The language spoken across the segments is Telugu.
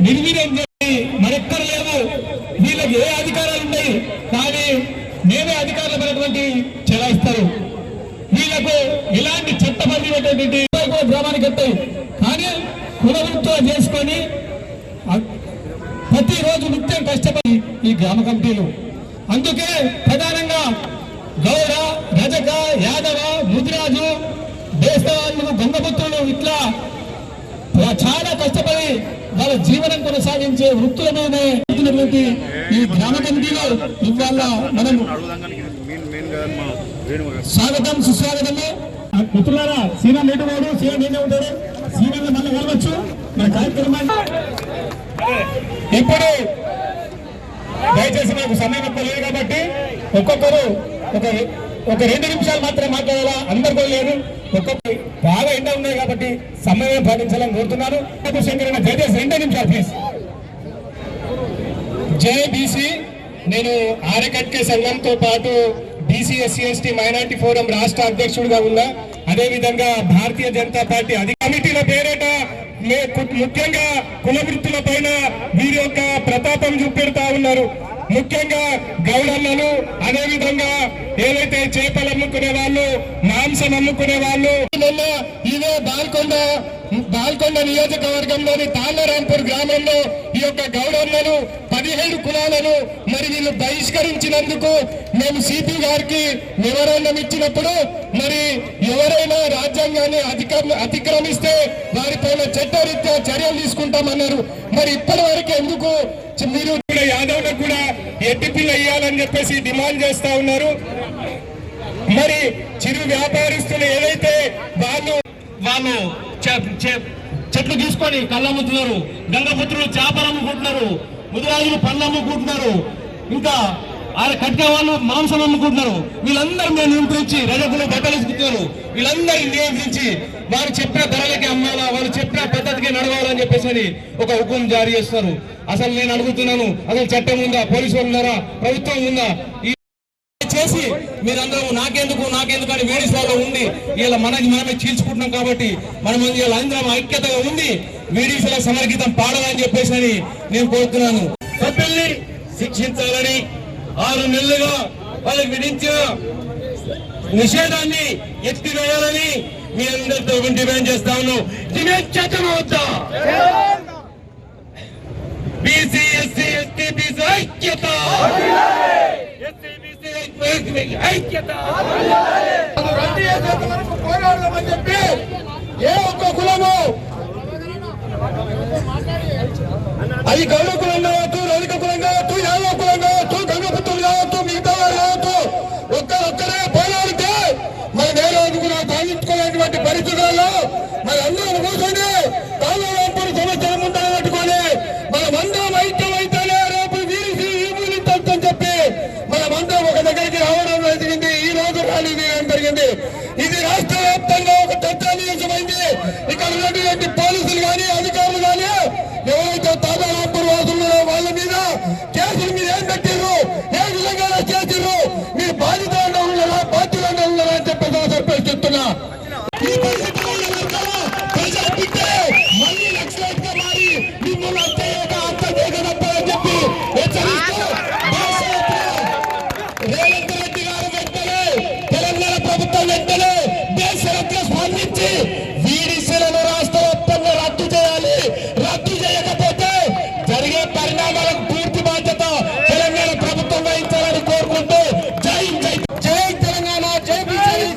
నిర్వీర్యం చేసి మరెక్కడ లేదు. వీళ్ళకి ఏ అధికారాలు ఉన్నాయి కానీ మేమే అధికారులు అనేటువంటి చెలాయిస్తారు. వీళ్ళకు ఇలాంటి చట్టబద్ధమైనటువంటి గ్రామానికి వస్తాయి కానీ కులవృత్తులు చేసుకొని ప్రతిరోజు నిత్యం కష్టపడి ఈ గ్రామ కమిటీలు. అందుకే ప్రధానంగా గౌడ, రజక, యాదవ, ముదిరాజు, దేశవాళ్ళు, గంగపుత్రులు ఇట్లా చాలా కష్టపడి వాళ్ళ జీవనం కొనసాగించే వృత్తుల మీదనే ఈ గ్రామ కమిటీలో ఇవాళ మనం స్వాగతం సుస్వాగతము. మిత్రులారా, సీనా నేటువాడు సీనా నేనే ఉంటాడు. సీనాన్ని మళ్ళీ కలవచ్చు మన కార్యక్రమాన్ని. ఇప్పుడు దయచేసి నాకు సమయం ఎక్కువ లేదు కాబట్టి ఒక్కొక్కరు ఒక 2 నిమిషాలు మాత్రమే మాట్లాడాలా. అందరికీ లేదు, ఒక్కొక్కరు బాగా ఎండ ఉన్నాయి కాబట్టి సమయం పాటించాలని కోరుతున్నాను. శంకరన్న దయచేసి 2 నిమిషాలు ప్లీజ్. జై బీసీ. నేను ఆరకట్కే సంఘంతో పాటు BC SC ST minority forum రాష్ట్ర అధ్యక్షుడిగా ఉన్నా. అదేవిధంగా భారతీయ జనతా పార్టీ కమిటీల పేరిట ముఖ్యంగా కుల వృత్తుల పైన వీరి యొక్క ప్రతాపం చూపెడతా ఉన్నారు. ముఖ్యంగా గౌడన్నలు, అదేవిధంగా ఏదైతే చేపలు అమ్ముకునే వాళ్ళు, మాంసం అమ్ముకునే వాళ్ళు. ఇదే బాల్కొండ నియోజకవర్గంలోని తాళ్లరాంపూర్ గ్రామంలో ఈ యొక్క గౌడన్నలు 17 కులాలను మరి వీళ్ళు బహిష్కరించినందుకు మేము సిపి గారికి మెమోరాండం ఇచ్చినప్పుడు మరి ఎవరైనా రాజ్యాంగాన్ని అతిక్రమిస్తే వారిపైన చట్టరీత్యా చర్యలు తీసుకుంటామన్నారు. మరి ఇప్పటి వరకు ఎందుకు మీరు యాదవ్లకు కూడా ఎట్టిపిల్ల ఇయ్యాలని చెప్పేసి డిమాండ్ చేస్తా ఉన్నారు. మరి చిరు వ్యాపారస్తులు ఏదైతే వాళ్ళు చెట్లు తీసుకొని కళ్ళు అమ్ముతున్నారు, గంగపుత్రులు చేపలు అమ్ముకుంటున్నారు, ముదిరాజులు పళ్ళు అమ్ముకుంటున్నారు, ఇంకా కట్టే వాళ్ళు మాంసం అమ్ముకుంటున్నారు. వీళ్ళందరూ మేము నియంత్రించి రజకులు బట్టలు ఇస్తున్నారు. వీళ్ళందరినీ నియంత్రించి వారు చెప్పిన ధరలకి అమ్మాలా, వారు చెప్పిన పద్ధతికి నడవాలని చెప్పేసి ఒక హుకుం జారీ చేస్తారు. అసలు నేను అడుగుతున్నాను, అసలు చట్టం ఉందా? పోలీసు వాళ్ళు ఉన్నారా? ప్రభుత్వం ఉందా? చేసి మీరందరూ నాకెందుకు అని వీడియోలో ఉండి ఇలా మనమే చీల్చుకుంటున్నాం కాబట్టి మనం ఇలా అందరం ఐక్యతగా ఉండి వీడియోల సమర్గీతం పాడాలని చెప్పేసి నేను కోరుతున్నాను. సభ్యుల్ని శిక్షించాలని 6 నెలలుగా వాళ్ళకి విధించిన నిషేధాన్ని ఎత్తివేయాలని మీ అందరితో డిమాండ్ చేస్తా ఉన్నాం. డిమాండ్ చట్టం అవుతా బీసీ ఎస్సీ ఎస్టీ బీసీ ఐక్యత, ఐక్యత పోరాడమని చెప్పి ఏ ఒక్క కులము అది గౌడ కులం కావచ్చు, రౌలిక కులం కావచ్చు, యాదవ కులం కావచ్చు, గంగపుత్రులు కావచ్చు, మిగతా వారు కావచ్చు, ఒక్కరే పోరాడితే మన నేల అనుకున్న సాధించుకోలేటువంటి పరిస్థితుల్లో మన అందరం కూర్చొని తాళరాంపూర్ సంవత్సరం ముందర పెట్టుకొని మనమందరం ఐక్యమైతేనే రేపు వీరిసి అని చెప్పి మనమందరం ఒక దగ్గరికి రావడం జరిగింది. ఈ రోజు ర్యాలీ జరిగింది. ఇది రాష్ట్ర వ్యాప్తంగా ఒక చర్చానీయాంశమైంది. ఇక్కడ ఉన్నటువంటి పోలీసులు కానీ అధికారులు కానీ ఎవరైతే తాళరాంపూర్ వాసులు వాళ్ళ మీద కేసులు మీరు ఏం పెట్టారు, ఏ విధంగా చేసిర్రు, మీరు బాధితులుగా ఉన్నారా, బాధ్యులుగా ఉన్నారా అని చెప్పేసి చెప్తున్నా. ఈ పరిస్థితుల్లో ప్రజలు పిట్టే మళ్ళీ నక్సలైట్గా మారి మిమ్మల్ని హత్య చేయగలపని చెప్పి హెచ్చరిస్తూ రేవంత్ రెడ్డి గారు వెంటనే, తెలంగాణ ప్రభుత్వం వెంటనే దేశరత్న స్పందించి వీడిసీలను రాష్ట్ర వ్యాప్తంగా రద్దు చేయాలి. రద్దు చేయకపోతే జరిగే పరిణామాలకు పూర్తి బాధ్యత తెలంగాణ ప్రభుత్వం వహించాలని కోరుకుంటూ జై జై జై తెలంగాణ, జై బీసీ,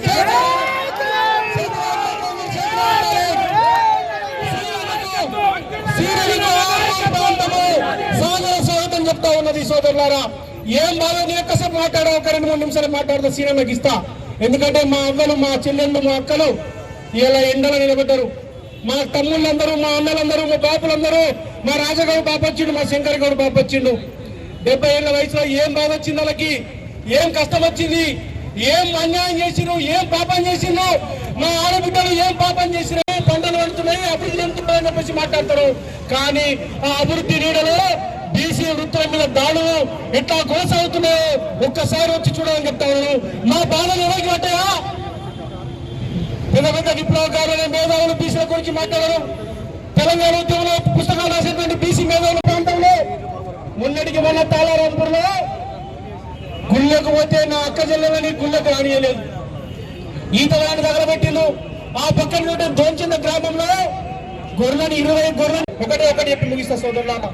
స్వాగతం చెప్తా ఉన్నది. సోదరులారా, ఏం బాగా నేను ఒక్కసారి మాట్లాడా, ఒక 2-3 నిమిషాలు మాట్లాడుతూ సీనియర్లకు ఇస్తా. ఎందుకంటే మా అవ్వలు, మా చెల్లెళ్ళు, మా అక్కలు ఇలా ఎండలో నిలబడ్డారు. మా తమ్ముళ్ళందరూ, మా అన్నలందరూ, మా బాపులందరూ, మా రాజగౌడ్ బాప వచ్చిండు, మా శంకర్ గౌడ్ బాప వచ్చిండు. 70 ఏళ్ల వయసులో ఏం బాధ వచ్చింది వాళ్ళకి, ఏం కష్టం వచ్చింది, ఏం అన్యాయం చేసిరు, ఏం పాపం చేసిండ్రు, మా ఆడబిడ్డలు ఏం పాపం చేసిరు, పంటలు పడుతున్నాయి, అభివృద్ధి చెందుతున్నాయని చెప్పేసి మాట్లాడతారు. కానీ ఆ అభివృద్ధి నీడలో బీసీ వృత్తుల మీద దాడులు ఎట్లా కొనసాగుతున్నాయో ఒక్కసారి వచ్చి చూడాలని చెప్తా ఉన్నాను. మా బాధలు ఎవరికి పట్టాయా? పెద్ద విప్లవకారులు, మేధావులు బీసీల గురించి మాట్లాడరు. తెలంగాణ ఉద్యమంలో పుస్తకాలు రాసేటువంటి బీసీ అక్క జిల్లాలని గుళ్ళకు రానియలేదు. ఈతగాని తగలబెట్టిండు. ఆ పక్కన దోంచిన గ్రామంలో గొర్రెలని 20 గొర్రెలు ఒకటి చెప్పి ముగిస్తా సోదరులారా.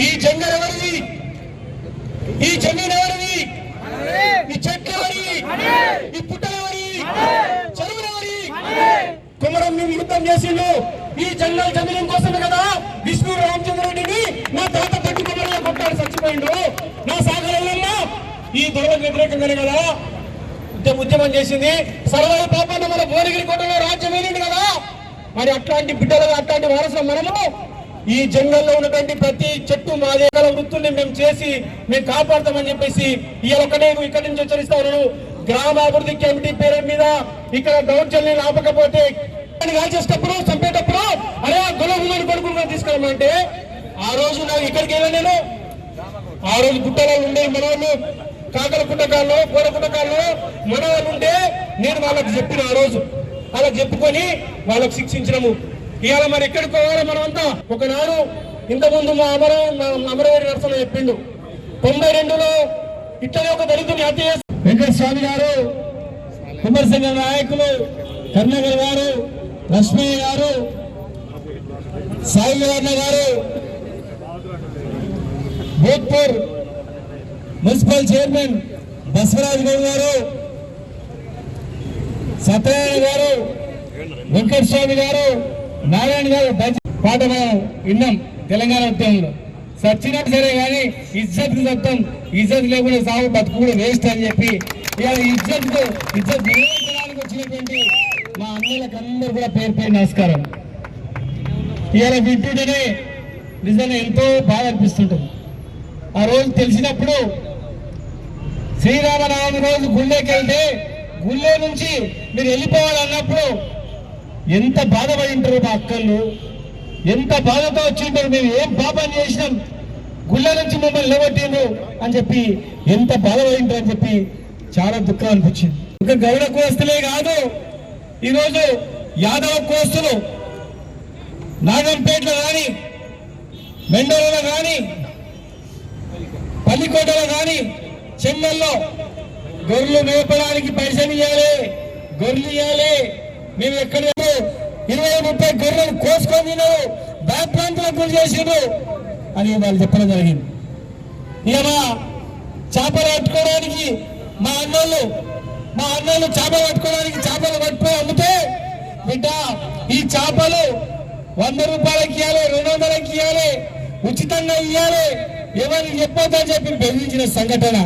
ఈ జంగల్ ఎవరిది? ఈ జమీన్ ఎవరిది? ఈ చెట్లు ఎవరిది? ఈ పుట్టలు ఎవరిది? చెరువులు ఎవరిది? కుమరం మేము యుద్ధం చేసిండు ఈ జంగల్ జమీన్ కోసమే కదా. విష్ణు రామచంద్రరెడ్డిని నా తాత పట్టి కుమరంలో కొట్టాడు, చచ్చిపోయిండు. నా సాగరంలో ఈ దొరలకు వ్యతిరేకంగానే కదా ఉద్యమం చేసింది. సర్వాయి పాపాన్ని మన భువనగిరి కోటలో రాజ్యం వెళ్ళింది కదా. మరి అట్లాంటి బిడ్డలు అట్లాంటి వారసులు మనము ఈ జంగల్లో ఉన్నటువంటి ప్రతి చెట్టు మాదే వృత్తుల్ని మేము చేసి మేము కాపాడతామని చెప్పేసి ఇవాళ ఒకటే ఇక్కడి నుంచి హెచ్చరిస్తా ఉన్నాను. గ్రామాభివృద్ధి కమిటీ పేరు మీద ఇక్కడ దౌర్జన్యం ఆపకపోతే కాల్చేటప్పుడు చంపేటప్పుడు అరే గొలవని కొడుకుని తీసుకెళ్ళమంటే ఆ రోజు నాకు ఇక్కడికి వెళ్ళాను నేను. ఆ రోజు గుట్టలో ఉండే మనవాళ్ళు కాకల పుట్టకాల్లో కోడ పుట్టకాల్లో మనవాళ్ళు ఉంటే నేను వాళ్ళకి చెప్పిన ఆ రోజు వాళ్ళకి చెప్పుకొని వాళ్ళకి శిక్షించినము. ఇవాళ మరి ఎక్కడికి పోవాలో మనమంతా ఒకనాడు ఇంతకుముందు మా అమరవీరి నరసన్న చెప్పిండు 92లో ఇట్లనే ఒక దళితుని హత్య చేసి వెంకటస్వామి గారు, కుమార్ సంఘ నాయకులు కర్ణగల్ గారు, లక్ష్మయ్య గారు, సాయి గారు, భూత్పూర్ మున్సిపల్ చైర్మన్ బసవరాజ్ గౌడ్ గారు, సత్యనారాయణ గారు, వెంకటస్వామి గారు, నారాయణ గారు పాట మనం విన్నాం తెలంగాణ ఉద్యమంలో. సచ్చినా సరే కానీ ఇజ్జత్ సత్తం, ఇజ్జత్ లేకుండా సాగు బతుకు కూడా వేస్ట్ అని చెప్పి ఇవాళ ఇజ్జత్ నిలబెట్టడానికి వచ్చినటువంటి మా అన్నలకు అందరూ కూడా పేరు పేరు నమస్కారం. ఇవాళ వింటుంటేనే నిజంగా ఎంతో బాధ అనిపిస్తుంటుంది. ఆ రోజు తెలిసినప్పుడు శ్రీరామనవమి రోజు గుళ్ళేకి వెళ్తే గుళ్ళే నుంచి మీరు వెళ్ళిపోవాలన్నప్పుడు ఎంత బాధపడి ఉంటారు మా అక్కళ్ళు, ఎంత బాధతో వచ్చి ఉంటారు. మేము ఏం పాపం చేసినాం, గుళ్ళ నుంచి మమ్మల్ని నిలబట్టిండ్రు అని చెప్పి ఎంత బాధపడి ఉంటారు అని చెప్పి చాలా దుఃఖం అనిపించింది. ఒక గౌడ కోస్తులే కాదు, ఈరోజు యాదవ కోస్తులు నాగంపేటలో కానీ, మెండలలో కానీ, పల్లికోటలో కానీ, చెన్నెల్లో గొర్రెలు మేపడానికి పైసలు ఇవ్వాలి, గొర్రెలు ఇవ్వాలి. మేము ఎక్కడ 20-30 గొర్రెలు కోసుకొని తిన్నారు, భయప్రాంతులకు గురి చేసిండ్రు అని వాళ్ళు చెప్పడం జరిగింది. ఇక చేపలు పట్టుకోవడానికి మా అన్నోళ్ళు చేపలు పట్టుకోవడానికి చేపలు పట్టుకొని అమ్మితే బిడ్డ ఈ చేపలు 100 రూపాయలకి ఇవ్వాలి, 200కి ఇవ్వాలి, ఉచితంగా ఇవ్వాలి, ఎవరికి చెప్పొద్దని చెప్పి బెదిరించిన సంఘటన.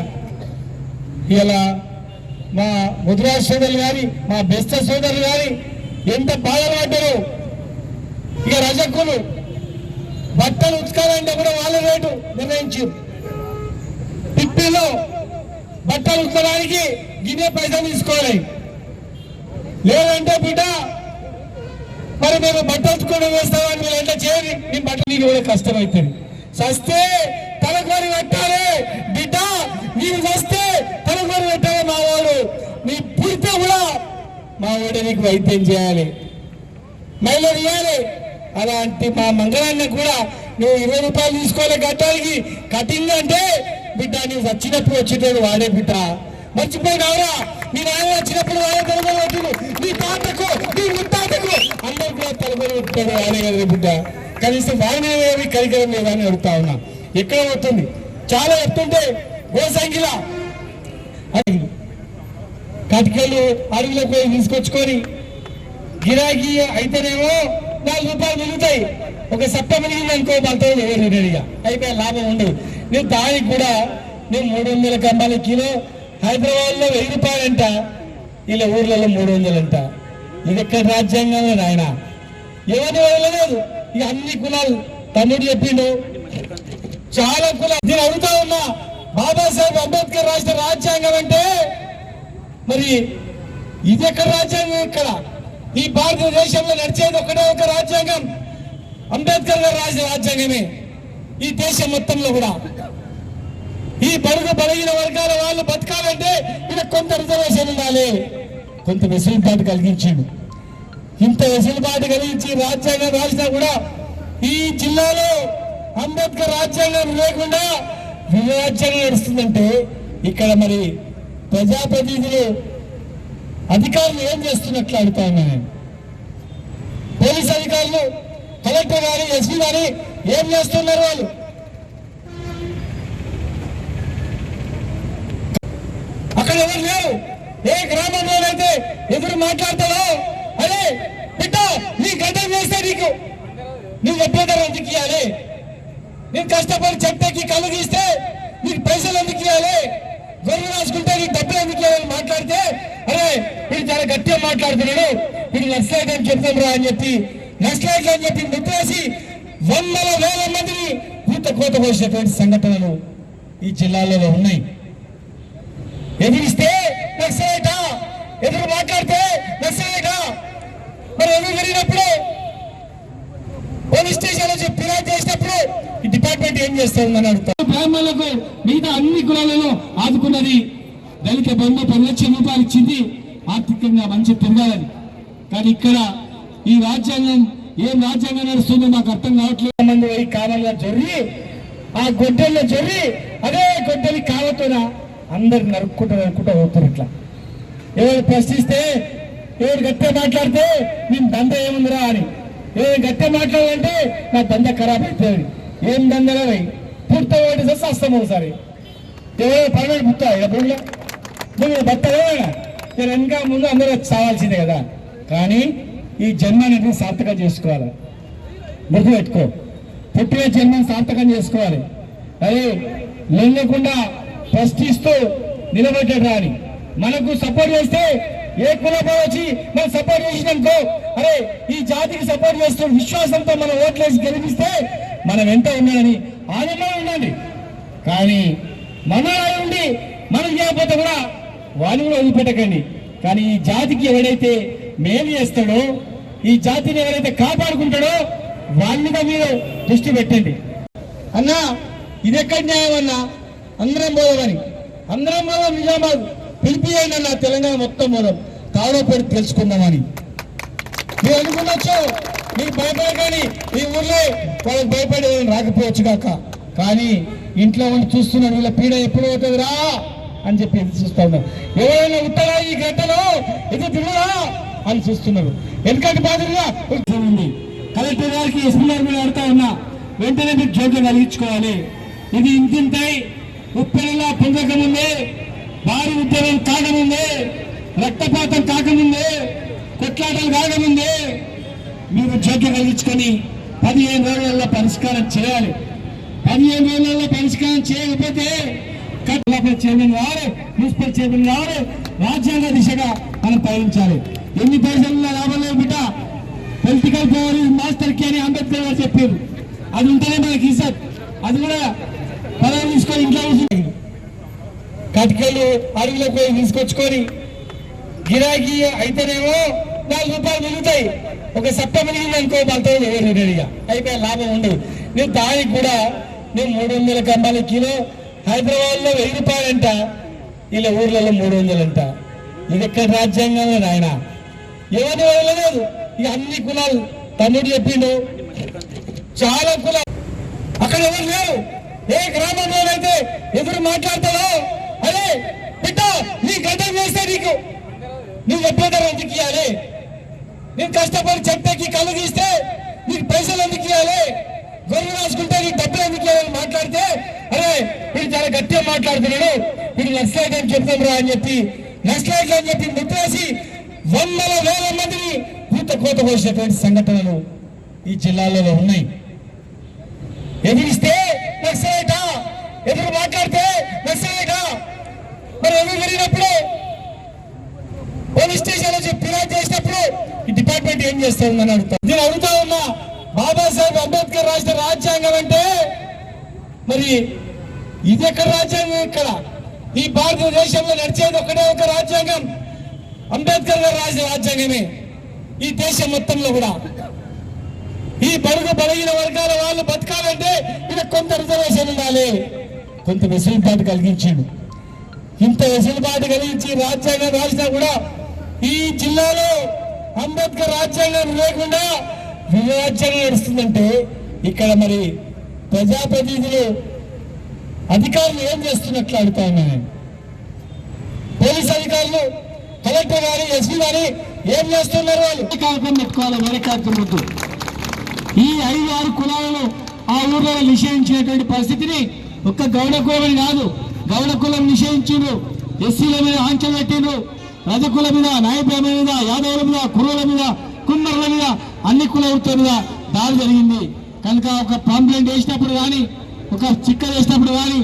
ఇలా మా ముద్రాజ్ సోదరులు కానీ, మా బెస్త సోదరులు కానీ ఎంత బాధలు పడ్డారు. ఇక రజకులు బట్టలు ఉతకాలంటే కూడా వాళ్ళ రేటు నిర్ణయించారు. పిప్పిలో బట్టలు ఉతకడానికి గిన్నె పైసలు తీసుకోవాలి. లేదంటే బిడ్డ మరి మేము బట్టలు ఉతుకోవడం వేస్తామని మీరు ఎంత చేయాలి, మీ బట్టలు కూడా కష్టమవుతుంది. సస్తే తలకొని పెట్టాలి బిడ్డ, నీవు వస్తే తలకొని పెట్టాలి. మా వాడు నీ పుడితే కూడా మా వాడు నీకు వైద్యం చేయాలి, మహిళలు ఇవ్వాలి. అలాంటి మా మంగళాన్ని కూడా నువ్వు 20 రూపాయలు తీసుకోవాలి గడ్డానికి. కటింగ్ అంటే బిడ్డ నువ్వు వచ్చినప్పుడు వచ్చేటోడు వాడే బిడ్డ, మర్చిపోయినావురా. నీ నాయన వచ్చినప్పుడు వాడే తలకొని పెట్టిండు, నీ తాతకు నీ ముత్తాతకు అందరు కూడా తలకొని పెట్టుకోడు వాడే కదా బిడ్డ. కనీసం వాడినే కరికరం లేదని అడుగుతా ఉన్నా. ఎక్కడ వస్తుంది చాలా వస్తుంటే గోసంగిలా కటికలు అడవులకు పోయి తీసుకొచ్చుకొని గిరాకీ అయితేనేమో 4 రూపాయలు మిగులుతాయి. ఒక సప్ప మిగిలింది అనుకో బలతో రెడీగా అయిపోయి లాభం ఉండదు. నువ్వు దానికి కూడా నువ్వు 300 కమ్మాల కిలో, హైదరాబాద్ లో 1000 రూపాయలంట, ఇలా ఊర్లలో 300 అంట. ఇది ఎక్కడ రాజ్యాంగంలో నాయన ఎవరిని వదలలేదు. ఇక అన్ని కులాలు తమ్ముడు చెప్పిండు, చాలా కులాలు. నేను అడుగుతా ఉన్నా, బాబాసాహెబ్ అంబేద్కర్ రాసిన రాజ్యాంగం అంటే మరి ఇది ఎక్కడ రాజ్యాంగం? ఇక్కడ ఈ భారతదేశంలో నడిచేది ఒకటే ఒక రాజ్యాంగం, అంబేద్కర్ గారు రాసిన రాజ్యాంగమే. ఈ దేశం మొత్తంలో కూడా ఈ బడుగు బలహీన వర్గాల వాళ్ళు బతకాలంటే ఇలా కొంత రిజర్వేషన్ ఉండాలి, కొంత వెసులుబాటు కలిగించిండు. ఇంత వెసులుబాటు కలిగించి రాజ్యాంగం రాసినా కూడా ఈ జిల్లాలో అంబేద్కర్ రాజ్యాంగం లేకుండా రాజ్యాంగం నడుస్తుందంటే ఇక్కడ మరి ప్రజాప్రతినిధులు అధికారులు ఏం చేస్తున్నట్లు అడుగుతా ఉన్నా నేను. పోలీస్ అధికారులు, కలెక్టర్ గాని, ఎస్పీ గాని ఏం చేస్తున్నారు? వాళ్ళు అక్కడ ఎవరు లేరు. ఏ గ్రామంలోనైతే ఎదురు మాట్లాడతాడో అరే బిడ్డ నీ గడ్డ వేస్తే నువ్వు ఎప్పుడైనా ఎందుకు ఇవ్వాలి? నేను కష్టపడి చెట్టకి కళ్ళు గీస్తే నీకు పైసలు ఎందుకు ఇవ్వాలి? గొర్రెలు రాసుకుంటే నీకు డబ్బులు ఎందుకు ఇవ్వాలి? మాట్లాడితే అరే వీడు చాలా గట్టిగా మాట్లాడుతున్నాడు, వీడు నక్సలైట్ అని చెప్తాం రా అని చెప్పి నక్సలైట్లు అని చెప్పి ముట్టేసి వందల వేల మందిని కోత కోసినటువంటి సంఘటనలు ఈ జిల్లాలో ఉన్నాయి. ఎదిరిస్తే నక్సలైటా, ఎదురు మాట్లాడితే నక్సలైటా? మరి ఎదురు జరిగినప్పుడు పోలీస్ స్టేషన్ నుంచి ఫిర్యాదు చేసినప్పుడు ఈ డిపార్ట్మెంట్ ఏం చేస్తుందని అడుగుతారు. బ్రాహ్మణులకు మిగతా అన్ని కులాలలో ఆదుకున్నది. దళిత బంధు 10 లక్షల రూపాయలు ఇచ్చింది ఆర్థికంగా మంచి పెరగాలని. కానీ ఇక్కడ ఈ రాజ్యాంగం ఏం రాజ్యాంగం నడుస్తుందో మాకు అర్థం కావట్లేదు. మంది పోయి కాలంలో జొర్రి ఆ గొడ్డల్లో జొర్రి అదే గొడ్డలి కావతోనా అందరు నరుక్కుంటూ పోతారు. ఇట్లా ఎవరు ప్రశ్నిస్తే, ఎవరు గట్టిగా మాట్లాడితే నేను దంద ఏముందిరా అని, ఎవరు గట్టిగా మాట్లాడాలంటే నా దంద ఖరాబ్ అవుతుంది. ఏం దందలో పూర్తి ఒకటి చేస్తే వస్తాం ఒకసారి. ఎవరో పర్మనెంట్ పుట్టా ఎప్పుడు నువ్వు బతలేనా? నేను వెనక ముందు అందరూ చావాల్సిందే కదా. కానీ ఈ జన్మని సార్థకం చేసుకోవాలి. గుర్తు పెట్టుకో, పుట్టిన జన్మని సార్థకం చేసుకోవాలి. అదే లొంగకుండా ప్రశ్నిస్తూ నిలబడ్డాడు రాని మనకు సపోర్ట్ చేస్తే ఏ కులపో వచ్చి మనం సపోర్ట్ చేసినాకో అరే ఈ జాతికి సపోర్ట్ చేస్తూ విశ్వాసంతో మనం ఓట్లేసి గెలిపిస్తే మనం ఎంత ఉన్నాడని ఆనందంగా ఉండండి. కానీ మన ఉండి మనం చేయకపోతే కూడా వాళ్ళు కూడా వదిలిపెట్టకండి. కానీ ఈ జాతికి ఎవడైతే మేలు చేస్తాడో, ఈ జాతిని ఎవరైతే కాపాడుకుంటాడో వాళ్ళ మీద మీరు దృష్టి పెట్టండి. అన్నా ఇది ఎక్కడ న్యాయం అన్నా? అందరం పోదామని, అందరం పోదాం నిజామాబాద్ పిలిపియండి అన్న, తెలంగాణ మొత్తం పోదాం తాడోపేట తెలుసుకుందామని. మీరు అనుకున్నచ్చు, మీకు భయపడగాని ఈ ఊర్లో వాళ్ళకి భయపడి రాకపోవచ్చు కాక, కానీ ఇంట్లో ఉండి చూస్తున్నారు వీళ్ళ పీడ ఎప్పుడు అవుతుంది రా అని చెప్పి ఎదురు చూస్తా ఉన్నారు. ఎవరైనా ఉత్తరా ఈ గంటలో ఎదురు తిరుగురా అని చూస్తున్నారు. ఎందుకంటే బాధగా ఉంది. కలెక్టర్ గారికి, ఎస్పీ గారు కూడా అడుగుతా ఉన్నా, వెంటనే మీరు జోక్యం కలిగించుకోవాలి. ఇది ఇంతింతై ఉప్పెనలా పొందకముందే, భారీ ఉద్యమం కాకముందే, రక్తపాతం కాకముందే, కొట్లాటలు కాకముందే మీరు జోక్యం కలిగించుకొని 15 రోజులలో పరిష్కారం చేయాలి. 15 రోజులలో పరిష్కారం చేయకపోతే చైర్మన్ కావాలి, మున్సిపల్ చైర్మన్ కావాలి, రాజ్యాంగ దిశగా మనం పయనించాలి. ఎన్ని పైసలు లాభం లేదు బిడ్డ. పొలిటికల్ పవర్ మాస్టర్ కి అని అంబేద్కర్ గారు చెప్పారు. అది ఉంటేనే మనకి ఇజ్జత్. అది కూడా పదవి తీసుకొని ఇంట్లో కటికలు అడుగులకు పోయి తీసుకొచ్చుకొని గిరాకీ అయితేనేమో 4 రూపాయలు మిగులుతాయి. ఒక సట్ట మిగిలింది అనుకో మనతో రెడీగా అయిపోయి లాభం ఉండదు. నేను దానికి కూడా నేను 300 కమ్మాలి కిలో. హైదరాబాద్ లో 1000 రూపాయలంట, ఇలా ఊర్లలో 300 అంట. ఇది ఎక్కడ రాజ్యాంగం ఆయన? ఎవరిని వదలలేదు. ఇక అన్ని కులాలు తమ్ముడు చెప్పిండు, చాలా కులాలు అక్కడ ఎవరు లేరు. ఏ గ్రామంలోనైతే ఎదురు మాట్లాడతాడో అరే బిడ్డ నీ గడ్డ వేస్తే నువ్వు ఎప్పుడైనా ఎందుకు ఇవ్వాలి? నేను కష్టపడి చెట్టకి కళ్ళు గీస్తే నీకు పైసలు ఎందుకు ఇవ్వాలి? గొర్రెలు రాసుకుంటే నీకు డబ్బులు ఎందుకు ఇవ్వాలి? మాట్లాడితే అరే వీడు చాలా గట్టిగా మాట్లాడుతున్నాడు, వీడు నక్సలైట్ అని చెప్తాం రా అని చెప్పి నక్సలైట్లు అని చెప్పి ముట్టేసి వందల వేల మందిని కోత కోసినటువంటి సంఘటనలు ఈ జిల్లాలో ఉన్నాయి. ఎదిరిస్తే నక్సలైటా, ఎదురు మాట్లాడితే నక్సలైటా? మరి ఎదురు జరిగినప్పుడు పోలీస్ స్టేషన్ నుంచి ఫిర్యాదు చేసినప్పుడు ఈ డిపార్ట్మెంట్ ఏం చేస్తుందని అడుగుతాను. నేను అడుగుతా ఉన్నా, బాబాసాహెబ్ అంబేద్కర్ రాసిన రాజ్యాంగం అంటే మరి ఇది ఎక్కడ రాజ్యాంగం? ఇక్కడ ఈ భారతదేశంలో నడిచేది ఒకటే ఒక రాజ్యాంగం, అంబేద్కర్ గారు రాసిన రాజ్యాంగమే. ఈ దేశం మొత్తంలో కూడా ఈ బడుగు బలహీన వర్గాల వాళ్ళు బతకాలంటే ఇలా కొంత రిజర్వేషన్ ఉండాలి, కొంత వెసులుబాటు కలిగించాడు. ఇంత వెసులుబాటు కలిగించి రాజ్యాంగం రాసినా కూడా ఈ జిల్లాలో అంబేద్కర్ రాజ్యాంగం లేకుండా రాజ్యాంగం నడుస్తుందంటే ఇక్కడ మరి ప్రజాప్రతినిధులు అధికారులు ఏం చేస్తున్నట్లు అడుగుతా ఉన్నా నేను. పోలీస్ అధికారులు, కలెక్టర్ గాని, ఎస్పీ గాని ఏం చేస్తున్నారు? వాళ్ళు కార్యక్రమం పెట్టుకోవాలి. వేరే కార్యక్రమం వద్దు. ఈ 5-6 కులాలను ఆ ఊర్లో నిషేధించినటువంటి పరిస్థితిని ఒక్క గౌడ కులం కాదు, గౌడ కులం నిషేధించిండ్రు, ఎస్సీల మీద ఆంక్షలు పెట్టిండ్రు, రజకుల మీద, నాయకుల మీద, యాదవుల మీద, కురువుల మీద, కుమ్మరుల మీద, అన్ని కులవృత్తుల మీద దాడి జరిగింది. కనుక ఒక పాంప్లెంట్ వేసినప్పుడు కానీ, ఒక చిక్క వేసినప్పుడు కానీ,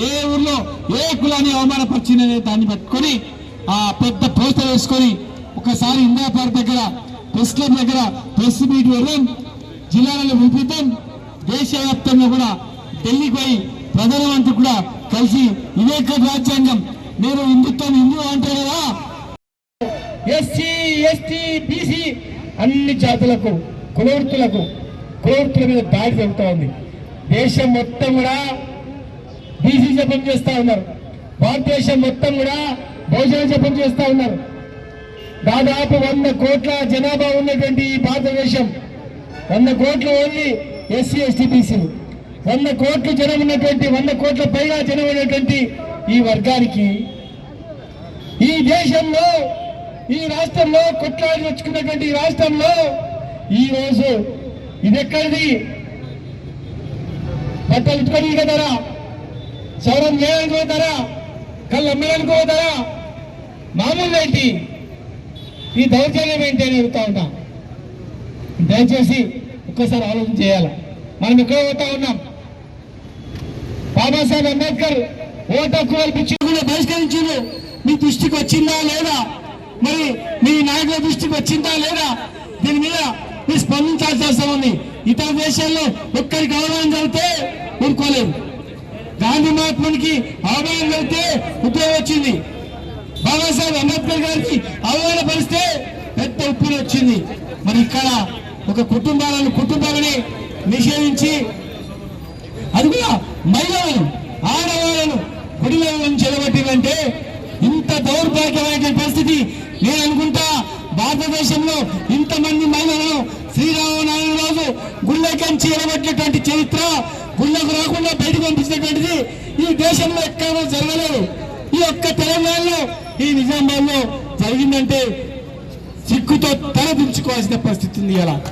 ఏ ఊర్లో ఏ కులాన్ని అవమానపరిచిందనే దాన్ని పట్టుకొని ఆ పెద్ద పోస్టర్ వేసుకొని ఒకసారి ఇండియా పార్క్ దగ్గర, ప్రెస్ క్లబ్ దగ్గర ప్రెస్ మీట్ వెళ్ళాం, జిల్లాలను వినిపిద్దాం, దేశవ్యాప్తంగా కూడా ఢిల్లీకి పోయి ప్రధానమంత్రి కూడా కలిసి ఇదే రాజ్యాంగం, నేను హిందుత్వం హిందూ అంటారు కదా, ఎస్సీ ఎస్టీ బీసీ అన్ని జాతులకు కులవృత్తుల మీద దాడి జరుగుతూ ఉంది. దేశం మొత్తం కూడా బీసీ జపం చేస్తా ఉన్నారు, భారతదేశం మొత్తం కూడా బహుజన జపం చేస్తా ఉన్నారు. దాదాపు 100 కోట్ల జనాభా ఉన్నటువంటి ఈ భారతదేశం, 100 కోట్లు ఓన్లీ ఎస్సీ ఎస్టీ బీసీలు, 100 కోట్ల జనం ఉన్నటువంటి, 100 కోట్ల పైగా జనం ఉన్నటువంటి ఈ వర్గానికి ఈ దేశంలో, ఈ రాష్ట్రంలో కొట్లాడి వచ్చుకున్నటువంటి ఈ రాష్ట్రంలో ఈ రోజు ఇది ఎక్కడిది? బట్టలు ఇట్టుకొని కదరా, సౌరం చేయడానికి పోతారా, కళ్ళు అమ్మడానికి పోతారా? మామూలు ఏంటి ఈ దౌర్జన్యం ఏంటి అని అడుగుతా ఉంటా. దయచేసి ఒక్కసారి ఆలోచన చేయాలి. మనం ఎక్కడ పోతా ఉన్నాం? బాబాసాహెబ్ అంబేద్కర్ ఓటు హక్కు కల్పించి బహిష్కరించారు. మీ దృష్టికి వచ్చిందా లేదా? మరి మీ నాయకుల దృష్టికి వచ్చిందా లేదా? దీని మీద మీరు స్పందించాల్సిన అవసరం ఉంది. ఇతర దేశాల్లో ఒక్కరికి అవమానం జరిగితే ఊరుకోలేదు. గాంధీ మహాత్మునికి అవమానం జరిగితే ఉద్యోగం వచ్చింది. బాబాసాహెబ్ అంబేద్కర్ గారికి అవమానపరిస్తే పెద్ద ఉప్పుని వచ్చింది. మరి ఇక్కడ ఒక కుటుంబాలని నిషేధించి, అది కూడా మహిళలను, ఆడవాళ్ళను గుడిలో నుంచి ఎలగొట్టిందంటే ఇంత దౌర్భాగ్యమైన పరిస్థితి నేను అనుకుంటా. భారతదేశంలో ఇంతమంది మహిళలను శ్రీరామనవమి రోజు గుళ్ళకంచి ఎలగొట్టినటువంటి చరిత్ర, గుళ్ళకు రాకుండా బయటకు పంపించినటువంటిది ఈ దేశంలో ఎక్కడ జరగలేదు. ఈ ఒక్క తెలంగాణలో, ఈ నిజామాబాద్లో జరిగిందంటే సిగ్గుతో తల దించుకోవాల్సిన పరిస్థితి ఉంది. ఇలా